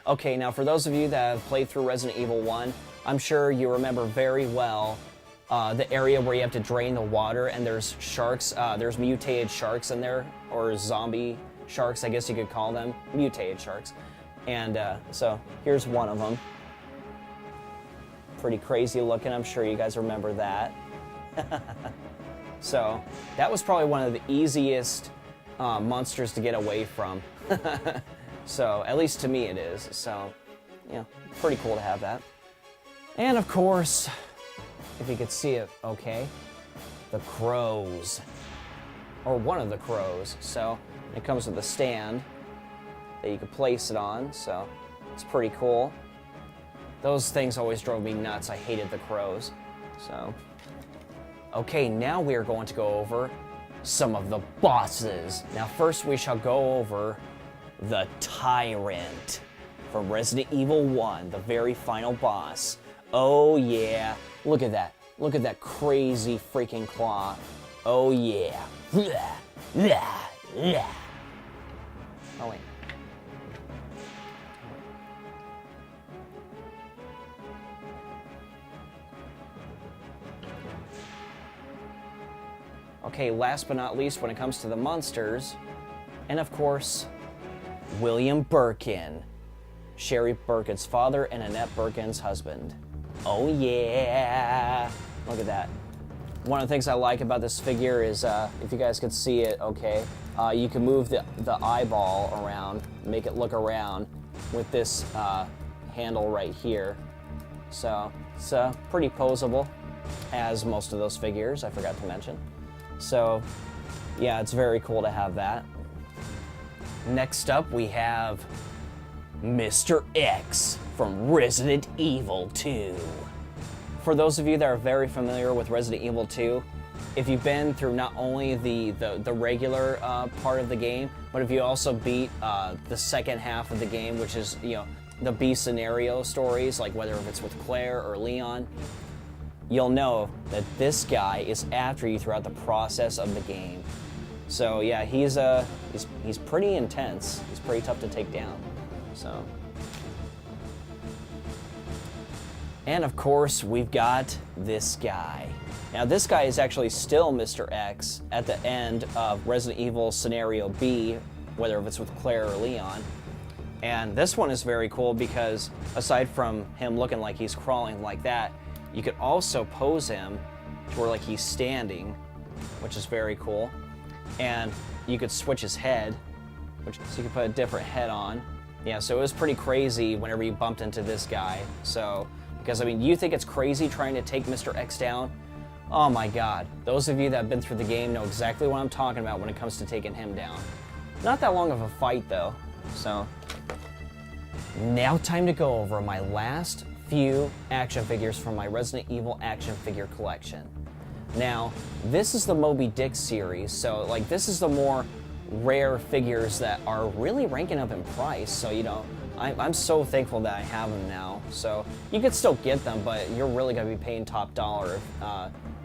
Okay, now for those of you that have played through Resident Evil 1, I'm sure you remember very well the area where you have to drain the water and there's sharks, there's mutated sharks in there, or zombie sharks, I guess you could call them, mutated sharks. And so here's one of them. Pretty crazy looking, I'm sure you guys remember that. So that was probably one of the easiest monsters to get away from. So at least to me it is. So yeah, pretty cool to have that. And of course, if you could see it okay, the crows, or one of the crows. So it comes with a stand that you can place it on, so it's pretty cool. Those things always drove me nuts. I hated the crows. So okay, now we are going to go over some of the bosses. Now first we shall go over the Tyrant from Resident Evil 1, the very final boss. Oh yeah, look at that. Look at that crazy freaking claw. Oh yeah. Oh wait. Okay, last but not least, when it comes to the monsters, and of course, William Birkin, Sherry Birkin's father and Annette Birkin's husband. Oh yeah! Look at that. One of the things I like about this figure is, if you guys could see it okay, you can move the eyeball around, make it look around with this handle right here. So it's pretty posable, as most of those figures, I forgot to mention. So yeah, it's very cool to have that. Next up we have Mr. X from Resident Evil 2. For those of you that are very familiar with Resident Evil 2, if you've been through not only the regular part of the game, but if you also beat the second half of the game, which is, you know, the B scenario stories, like whether if it's with Claire or Leon, you'll know that this guy is after you throughout the process of the game. So yeah, he's pretty intense. He's pretty tough to take down. So, and of course we've got this guy. Now this guy is actually still Mr. X at the end of Resident Evil Scenario B, whether if it's with Claire or Leon. And this one is very cool because aside from him looking like he's crawling like that, you could also pose him to where like he's standing, which is very cool. And you could switch his head, so you could put a different head on. Yeah, so it was pretty crazy whenever you bumped into this guy. So, because I mean, you think it's crazy trying to take Mr. X down? Oh my god. Those of you that have been through the game know exactly what I'm talking about when it comes to taking him down. Not that long of a fight though. So, now time to go over my last few action figures from my Resident Evil action figure collection. Now, this is the Moby Dick series, so like this is the more rare figures that are really ranking up in price, so you know, I'm so thankful that I have them now. So you could still get them, but you're really gonna be paying top dollar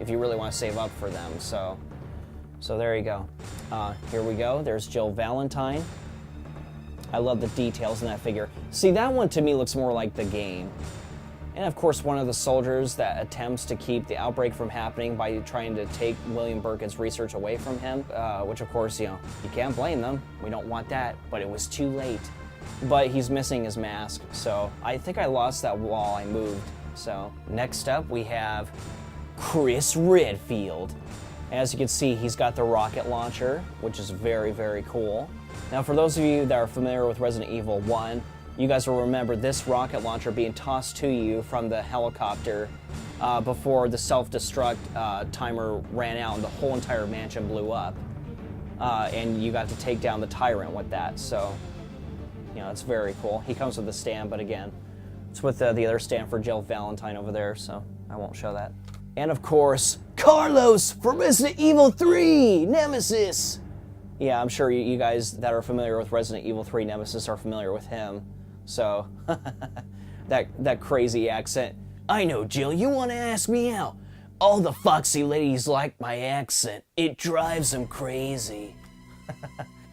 if you really want to save up for them. So there you go. Here we go, there's Jill Valentine. I love the details in that figure. See, that one to me looks more like the game. And of course, one of the soldiers that attempts to keep the outbreak from happening by trying to take William Birkin's research away from him, which of course, you know, you can't blame them. We don't want that, but it was too late. But he's missing his mask, so I think I lost that while I moved. So next up, we have Chris Redfield. As you can see, he's got the rocket launcher, which is very, very cool. Now, for those of you that are familiar with Resident Evil 1, you guys will remember this rocket launcher being tossed to you from the helicopter before the self-destruct timer ran out and the whole entire mansion blew up. And you got to take down the Tyrant with that, so, you know, it's very cool. He comes with a stand, but again, it's with the other stand for Jill Valentine over there, so I won't show that. And of course, Carlos from Resident Evil 3, Nemesis! Yeah, I'm sure you guys that are familiar with Resident Evil 3 Nemesis are familiar with him. So, that crazy accent. I know, Jill, you want to ask me out. All the foxy ladies like my accent. It drives them crazy.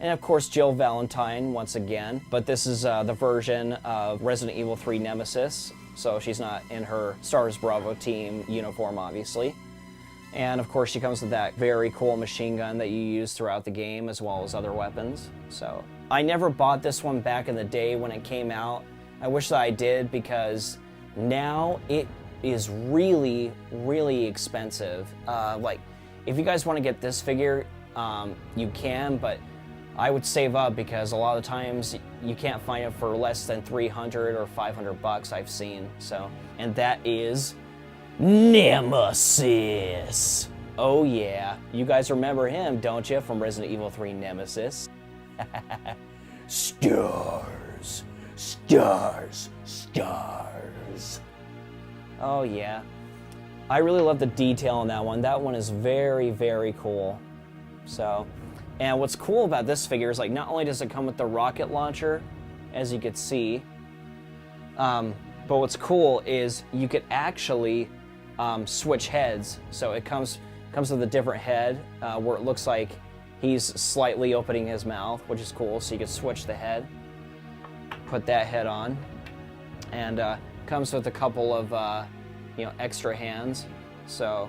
And of course, Jill Valentine once again, but this is the version of Resident Evil 3 Nemesis, so she's not in her Stars Bravo team uniform, obviously. And of course, she comes with that very cool machine gun that you use throughout the game, as well as other weapons. So I never bought this one back in the day when it came out. I wish that I did, because now it is really, really expensive. Like, if you guys want to get this figure, you can, but I would save up, because a lot of times you can't find it for less than 300 or 500 bucks I've seen. So, and that is Nemesis. Oh yeah, you guys remember him, don't you, from Resident Evil 3 Nemesis? Stars, stars, stars. Oh yeah. I really love the detail on that one. That one is very, very cool. So, and what's cool about this figure is, like, not only does it come with the rocket launcher, as you can see, but what's cool is you could actually switch heads. So it comes with a different head where it looks like he's slightly opening his mouth, which is cool. So you can switch the head, put that head on, and comes with a couple of extra hands, so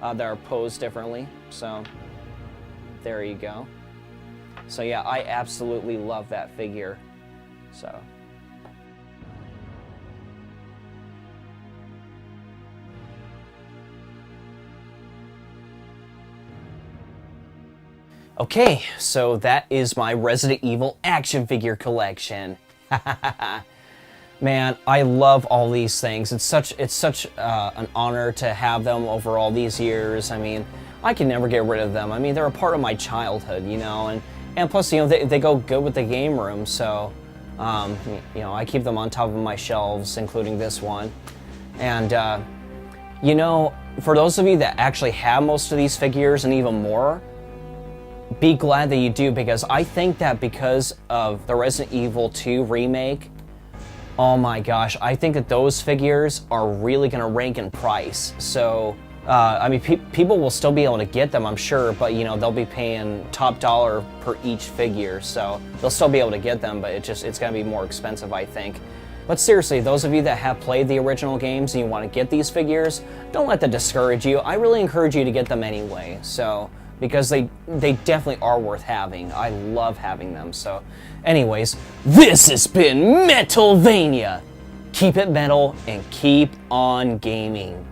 that are posed differently. So there you go. So yeah, I absolutely love that figure. So. Okay, so that is my Resident Evil action figure collection. Man, I love all these things. It's such an honor to have them over all these years. I mean, I can never get rid of them. I mean, they're a part of my childhood, and plus, they go good with the game room. So, I keep them on top of my shelves, including this one. And for those of you that actually have most of these figures and even more, be glad that you do, because I think that because of the Resident Evil 2 remake, oh my gosh, I think that those figures are really going to rank in price. So, I mean, people will still be able to get them, I'm sure, but, they'll be paying top dollar per each figure. So they'll still be able to get them, but it's going to be more expensive, I think. But seriously, those of you that have played the original games and you want to get these figures, don't let that discourage you. I really encourage you to get them anyway. So, because they definitely are worth having. I love having them. So anyways, this has been MetalVania. Keep it metal and keep on gaming.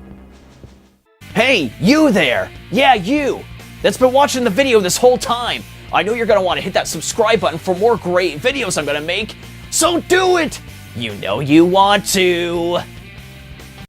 Hey, you there! Yeah, you! That's been watching the video this whole time. I know you're gonna want to hit that subscribe button for more great videos I'm gonna make, so do it! You know you want to!